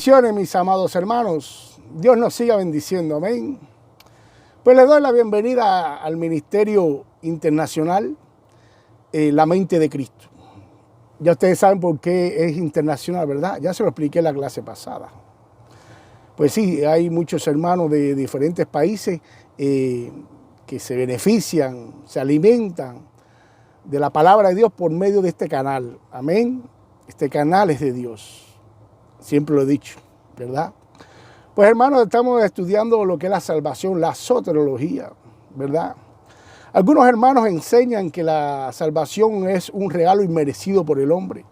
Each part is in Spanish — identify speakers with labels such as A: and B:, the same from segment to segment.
A: Bendiciones, mis amados hermanos. Dios nos siga bendiciendo, amén. Pues les doy la bienvenida al Ministerio Internacional, La Mente de Cristo. Ya ustedes saben por qué es internacional, ¿verdad? Ya se lo expliqué en la clase pasada. Pues sí, hay muchos hermanos de diferentes países que se benefician, se alimentan de la palabra de Dios por medio de este canal. Amén. Este canal es de Dios. Siempre lo he dicho, ¿verdad? Pues hermanos, estamos estudiando lo que es la salvación, la soteriología, ¿verdad? Algunos hermanos enseñan que la salvación es un regalo inmerecido por el hombre.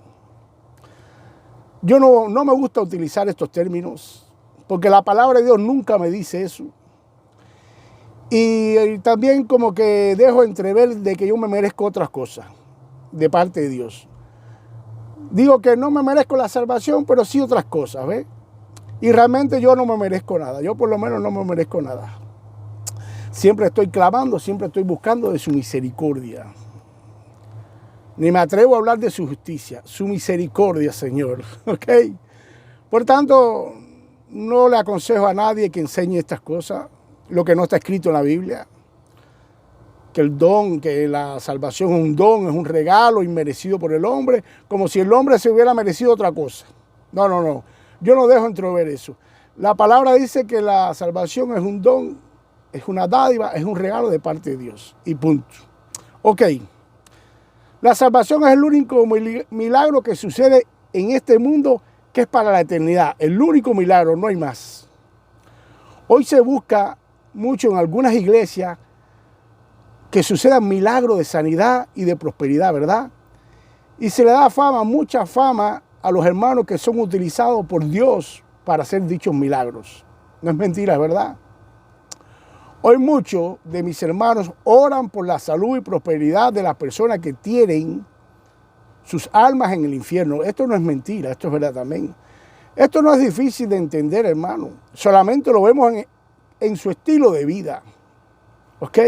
A: Yo no me gusta utilizar estos términos, porque la palabra de Dios nunca me dice eso. Y también como que dejo entrever de que yo me merezco otras cosas de parte de Dios. Digo que no me merezco la salvación, pero sí otras cosas, ¿ves? Y realmente yo no me merezco nada. Yo por lo menos no me merezco nada. Siempre estoy clamando, siempre estoy buscando de su misericordia. Ni me atrevo a hablar de su justicia, su misericordia, Señor. ¿Ok? Por tanto, no le aconsejo a nadie que enseñe estas cosas, lo que no está escrito en la Biblia. Que el don, que la salvación es un don, es un regalo inmerecido por el hombre, como si el hombre se hubiera merecido otra cosa. No. Yo no dejo entrever eso. La palabra dice que la salvación es un don, es una dádiva, es un regalo de parte de Dios. Y punto. Ok. La salvación es el único milagro que sucede en este mundo que es para la eternidad. El único milagro, no hay más. Hoy se busca mucho en algunas iglesias que sucedan milagros de sanidad y de prosperidad, ¿verdad? Y se le da fama, mucha fama a los hermanos que son utilizados por Dios para hacer dichos milagros. No es mentira, ¿verdad? Hoy muchos de mis hermanos oran por la salud y prosperidad de las personas que tienen sus almas en el infierno. Esto no es mentira, esto es verdad también. Esto no es difícil de entender, hermano. Solamente lo vemos en su estilo de vida. ¿Ok?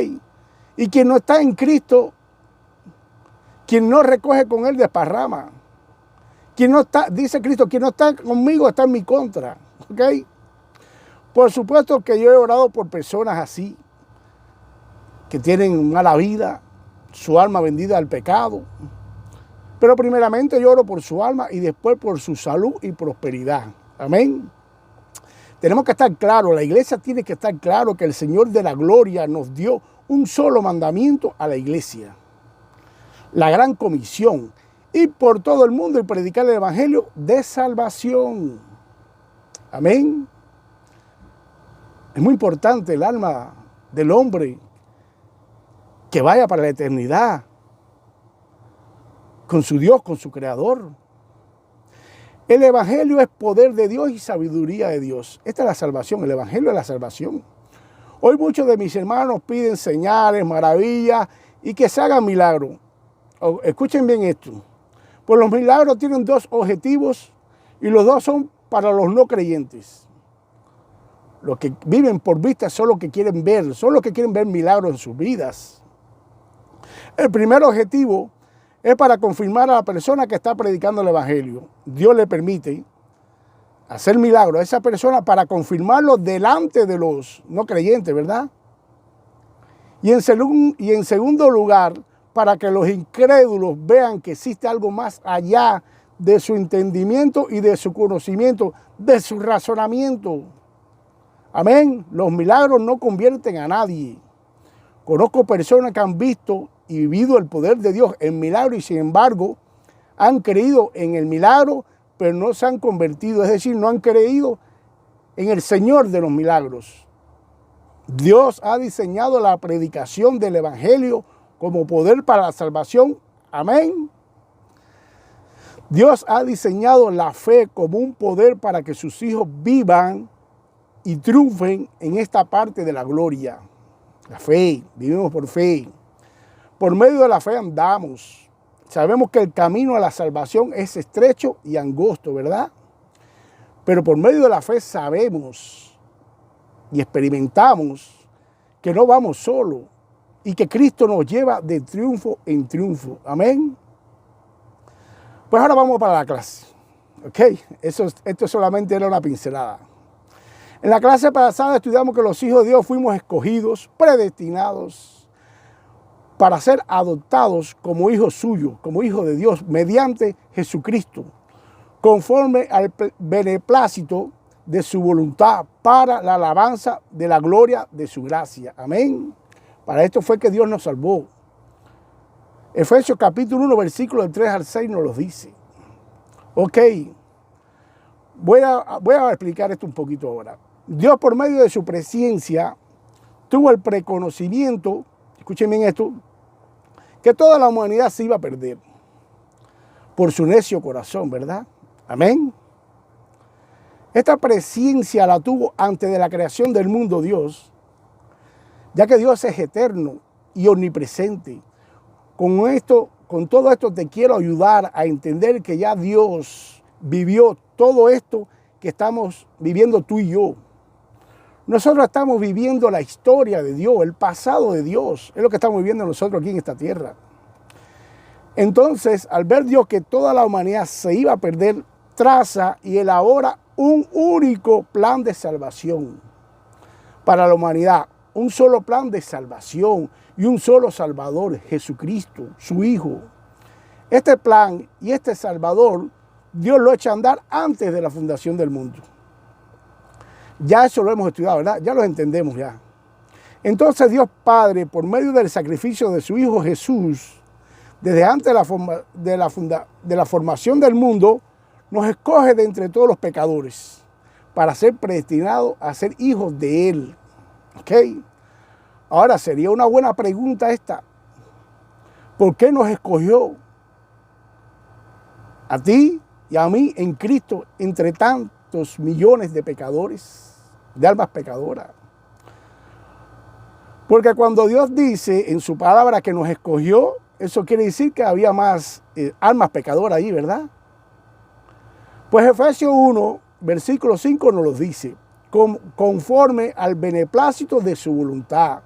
A: Y quien no está en Cristo, quien no recoge con Él desparrama. Quien no está, dice Cristo, quien no está conmigo está en mi contra. ¿Ok? Por supuesto que yo he orado por personas así, que tienen mala vida, su alma vendida al pecado. Pero primeramente yo oro por su alma y después por su salud y prosperidad. Amén. Tenemos que estar claros, la iglesia tiene que estar claro que el Señor de la gloria nos dio un solo mandamiento a la iglesia. La gran comisión. Ir por todo el mundo y predicar el evangelio de salvación. Amén. Es muy importante el alma del hombre que vaya para la eternidad con su Dios, con su Creador. El evangelio es poder de Dios y sabiduría de Dios. Esta es la salvación, el evangelio es la salvación. Hoy muchos de mis hermanos piden señales, maravillas y que se hagan milagros. Escuchen bien esto. Pues los milagros tienen dos objetivos y los dos son para los no creyentes. Los que viven por vista son los que quieren ver, milagros en sus vidas. El primer objetivo es para confirmar a la persona que está predicando el evangelio. Dios le permite hacer milagros a esa persona para confirmarlo delante de los no creyentes, ¿verdad? Y en segundo lugar, para que los incrédulos vean que existe algo más allá de su entendimiento y de su conocimiento, de su razonamiento. Amén. Los milagros no convierten a nadie. Conozco personas que han visto y vivido el poder de Dios en milagros y sin embargo han creído en el milagro, pero no se han convertido, es decir, no han creído en el Señor de los milagros. Dios ha diseñado la predicación del evangelio como poder para la salvación. Amén. Dios ha diseñado la fe como un poder para que sus hijos vivan y triunfen en esta parte de la gloria. La fe, vivimos por fe. Por medio de la fe andamos. Sabemos que el camino a la salvación es estrecho y angosto, ¿verdad? Pero por medio de la fe sabemos y experimentamos que no vamos solos y que Cristo nos lleva de triunfo en triunfo. Amén. Pues ahora vamos para la clase. Ok, esto solamente era una pincelada. En la clase pasada estudiamos que los hijos de Dios fuimos escogidos, predestinados para ser adoptados como hijos suyos, como hijos de Dios, mediante Jesucristo, conforme al beneplácito de su voluntad, para la alabanza de la gloria de su gracia. Amén. Para esto fue que Dios nos salvó. Efesios capítulo 1, versículo del 3 al 6 nos lo dice. Ok, voy a explicar esto un poquito ahora. Dios, por medio de su presciencia, tuvo el preconocimiento, escuchen bien esto, que toda la humanidad se iba a perder por su necio corazón, ¿verdad? Amén. Esta presciencia la tuvo antes de la creación del mundo Dios, ya que Dios es eterno y omnipresente. Con todo esto te quiero ayudar a entender que ya Dios vivió todo esto que estamos viviendo tú y yo. Nosotros estamos viviendo la historia de Dios, el pasado de Dios. Es lo que estamos viviendo nosotros aquí en esta tierra. Entonces, al ver Dios que toda la humanidad se iba a perder, traza y elabora un único plan de salvación para la humanidad. Un solo plan de salvación y un solo Salvador, Jesucristo, su Hijo. Este plan y este Salvador, Dios lo echa a andar antes de la fundación del mundo. Ya eso lo hemos estudiado, ¿verdad? Ya lo entendemos ya. Entonces Dios Padre, por medio del sacrificio de su Hijo Jesús, desde antes de la formación del mundo, nos escoge de entre todos los pecadores para ser predestinados a ser hijos de Él. ¿Ok? Ahora sería una buena pregunta esta. ¿Por qué nos escogió a ti y a mí en Cristo entre tantos millones de pecadores, de almas pecadoras? Porque cuando Dios dice en su palabra que nos escogió, eso quiere decir que había más almas pecadoras ahí, ¿verdad? Pues Efesios 1, versículo 5 nos lo dice, conforme al beneplácito de su voluntad.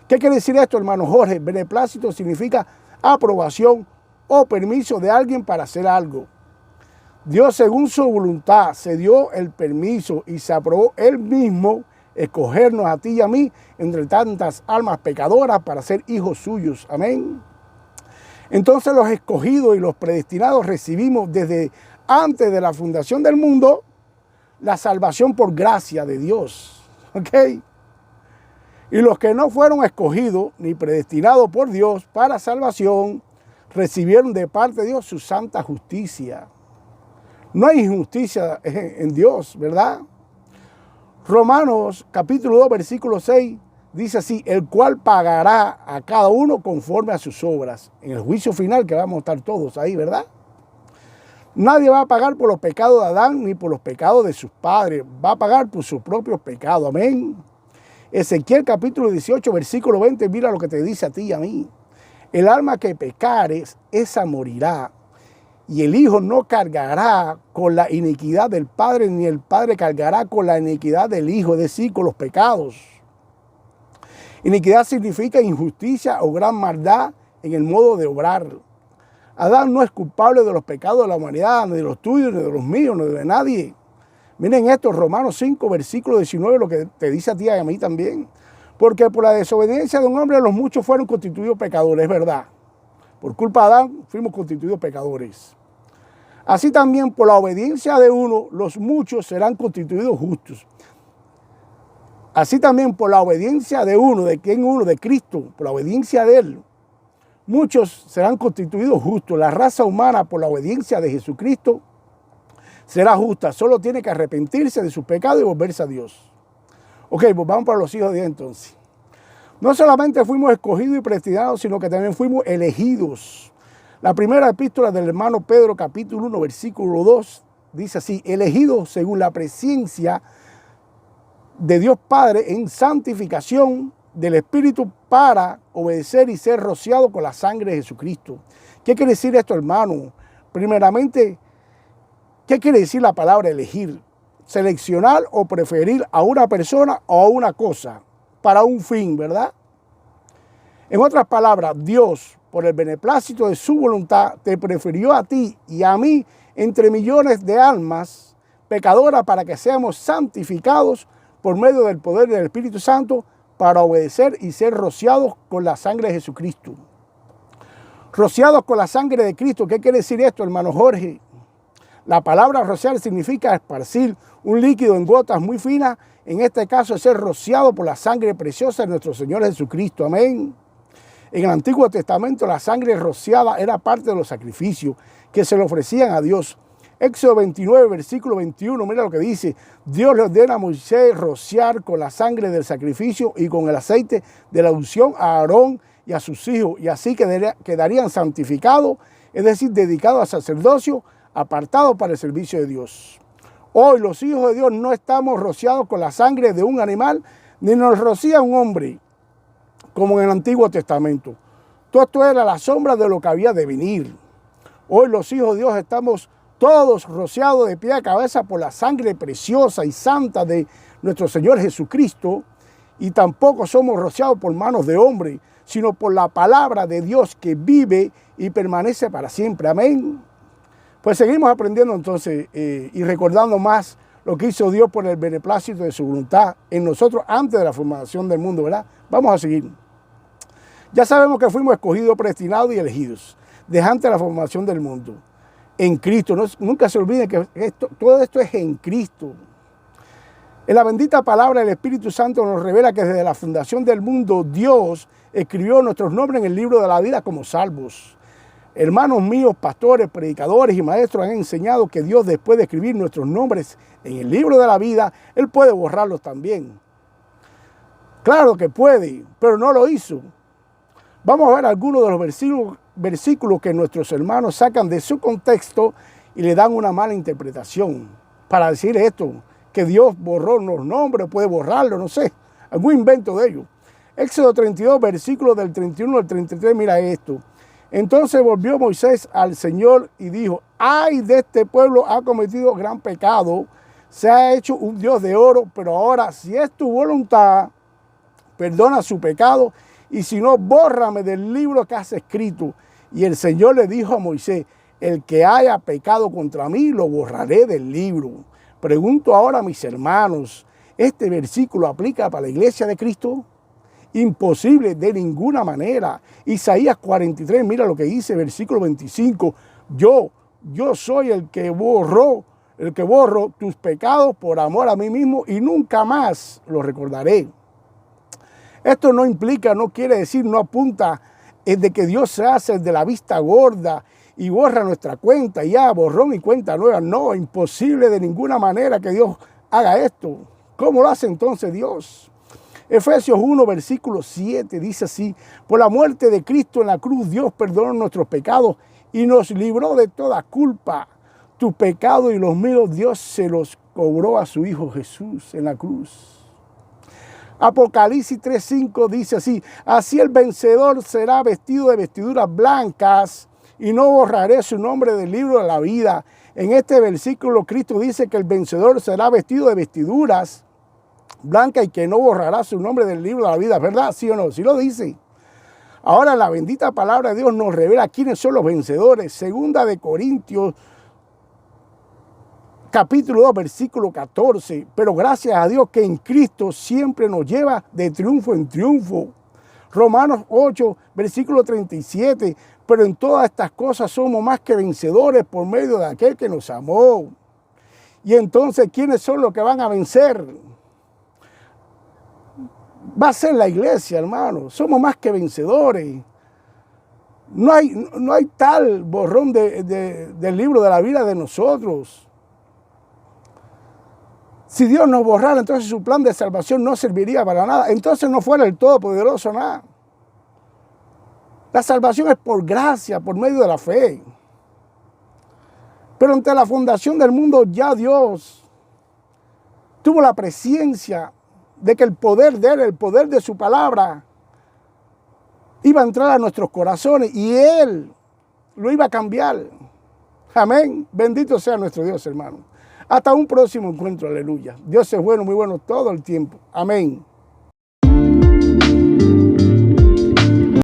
A: ¿Qué quiere decir esto, hermano Jorge? Beneplácito significa aprobación o permiso de alguien para hacer algo. Dios, según su voluntad, se dio el permiso y se aprobó Él mismo escogernos a ti y a mí entre tantas almas pecadoras para ser hijos suyos. Amén. Entonces los escogidos y los predestinados recibimos desde antes de la fundación del mundo la salvación por gracia de Dios. ¿Ok? Y los que no fueron escogidos ni predestinados por Dios para salvación, recibieron de parte de Dios su santa justicia. No hay injusticia en Dios, ¿verdad? Romanos capítulo 2, versículo 6, dice así, el cual pagará a cada uno conforme a sus obras. En el juicio final que vamos a estar todos ahí, ¿verdad? Nadie va a pagar por los pecados de Adán ni por los pecados de sus padres. Va a pagar por sus propios pecados. Amén. Ezequiel capítulo 18, versículo 20, mira lo que te dice a ti y a mí. El alma que pecares, esa morirá. Y el Hijo no cargará con la iniquidad del Padre, ni el Padre cargará con la iniquidad del Hijo, es decir, con los pecados. Iniquidad significa injusticia o gran maldad en el modo de obrar. Adán no es culpable de los pecados de la humanidad, ni de los tuyos, ni de los míos, ni de nadie. Miren esto, Romanos 5, versículo 19, lo que te dice a ti y a mí también. Porque por la desobediencia de un hombre los muchos fueron constituidos pecadores, es verdad. Por culpa de Adán fuimos constituidos pecadores. Así también por la obediencia de uno, los muchos serán constituidos justos. Así también por la obediencia de uno, ¿de quién uno? De Cristo, por la obediencia de Él. Muchos serán constituidos justos. La raza humana, por la obediencia de Jesucristo, será justa. Solo tiene que arrepentirse de sus pecados y volverse a Dios. Ok, pues vamos para los hijos de Dios entonces. No solamente fuimos escogidos y predestinados, sino que también fuimos elegidos. La primera epístola del hermano Pedro, capítulo 1, versículo 2, dice así, elegidos según la presciencia de Dios Padre en santificación del Espíritu para obedecer y ser rociado con la sangre de Jesucristo. ¿Qué quiere decir esto, hermano? Primeramente, ¿qué quiere decir la palabra elegir? Seleccionar o preferir a una persona o a una cosa para un fin, ¿verdad? En otras palabras, Dios, por el beneplácito de su voluntad, te prefirió a ti y a mí entre millones de almas pecadoras para que seamos santificados por medio del poder del Espíritu Santo para obedecer y ser rociados con la sangre de Jesucristo. Rociados con la sangre de Cristo. ¿Qué quiere decir esto, hermano Jorge? La palabra rociar significa esparcir un líquido en gotas muy finas. En este caso es ser rociado por la sangre preciosa de nuestro Señor Jesucristo. Amén. En el Antiguo Testamento la sangre rociada era parte de los sacrificios que se le ofrecían a Dios. Éxodo 29, versículo 21, mira lo que dice. Dios le ordena a Moisés rociar con la sangre del sacrificio y con el aceite de la unción a Aarón y a sus hijos, y así quedarían santificados, es decir, dedicados al sacerdocio, apartados para el servicio de Dios. Hoy los hijos de Dios no estamos rociados con la sangre de un animal, ni nos rocía un hombre, como en el Antiguo Testamento. Todo esto era la sombra de lo que había de venir. Hoy los hijos de Dios estamos todos rociados de pie a cabeza por la sangre preciosa y santa de nuestro Señor Jesucristo, y tampoco somos rociados por manos de hombre, sino por la palabra de Dios que vive y permanece para siempre. Amén. Pues seguimos aprendiendo entonces y recordando más lo que hizo Dios por el beneplácito de su voluntad en nosotros antes de la formación del mundo, ¿verdad? Vamos a seguir. Ya sabemos que fuimos escogidos, predestinados y elegidos desde antes de la formación del mundo. En Cristo. Nunca se olviden que todo esto es en Cristo. En la bendita palabra del Espíritu Santo nos revela que desde la fundación del mundo Dios escribió nuestros nombres en el libro de la vida como salvos. Hermanos míos, pastores, predicadores y maestros han enseñado que Dios, después de escribir nuestros nombres en el libro de la vida, Él puede borrarlos también. Claro que puede, pero no lo hizo. Vamos a ver algunos de los versículos que nuestros hermanos sacan de su contexto y le dan una mala interpretación para decir esto, que Dios borró los nombres, puede borrarlo, no sé, algún invento de ellos. Éxodo 32, versículos del 31 al 33, mira esto. Entonces volvió Moisés al Señor y dijo, ay de este pueblo, ha cometido gran pecado, se ha hecho un Dios de oro, pero ahora si es tu voluntad, perdona su pecado, y si no, bórrame del libro que has escrito. Y el Señor le dijo a Moisés, el que haya pecado contra mí, lo borraré del libro. Pregunto ahora a mis hermanos, ¿este versículo aplica para la iglesia de Cristo? Imposible, de ninguna manera. Isaías 43, mira lo que dice, versículo 25. Yo soy el que borro tus pecados por amor a mí mismo y nunca más los recordaré. Esto no implica, no quiere decir, no apunta de que Dios se hace de la vista gorda y borra nuestra cuenta, ya, borrón y cuenta nueva. No, imposible de ninguna manera que Dios haga esto. ¿Cómo lo hace entonces Dios? Efesios 1, versículo 7 dice así, por la muerte de Cristo en la cruz, Dios perdonó nuestros pecados y nos libró de toda culpa. Tu pecado y los míos, Dios se los cobró a su Hijo Jesús en la cruz. Apocalipsis 3:5 dice así, así el vencedor será vestido de vestiduras blancas y no borraré su nombre del libro de la vida. En este versículo Cristo dice que el vencedor será vestido de vestiduras blancas y que no borrará su nombre del libro de la vida, ¿verdad? ¿Sí o no? Sí lo dice. Ahora la bendita palabra de Dios nos revela quiénes son los vencedores. Segunda de Corintios capítulo 2, versículo 14. Pero gracias a Dios que en Cristo siempre nos lleva de triunfo en triunfo. Romanos 8, versículo 37. Pero en todas estas cosas somos más que vencedores por medio de aquel que nos amó. Y entonces, ¿quiénes son los que van a vencer? Va a ser la iglesia, hermano. Somos más que vencedores. No hay tal borrón del libro de la vida de nosotros. Si Dios nos borrara, entonces su plan de salvación no serviría para nada. Entonces no fuera el Todopoderoso nada. La salvación es por gracia, por medio de la fe. Pero ante la fundación del mundo ya Dios tuvo la presencia de que el poder de Él, el poder de su palabra, iba a entrar a nuestros corazones y Él lo iba a cambiar. Amén. Bendito sea nuestro Dios, hermano. Hasta un próximo encuentro, aleluya. Dios es bueno, muy bueno todo el tiempo. Amén.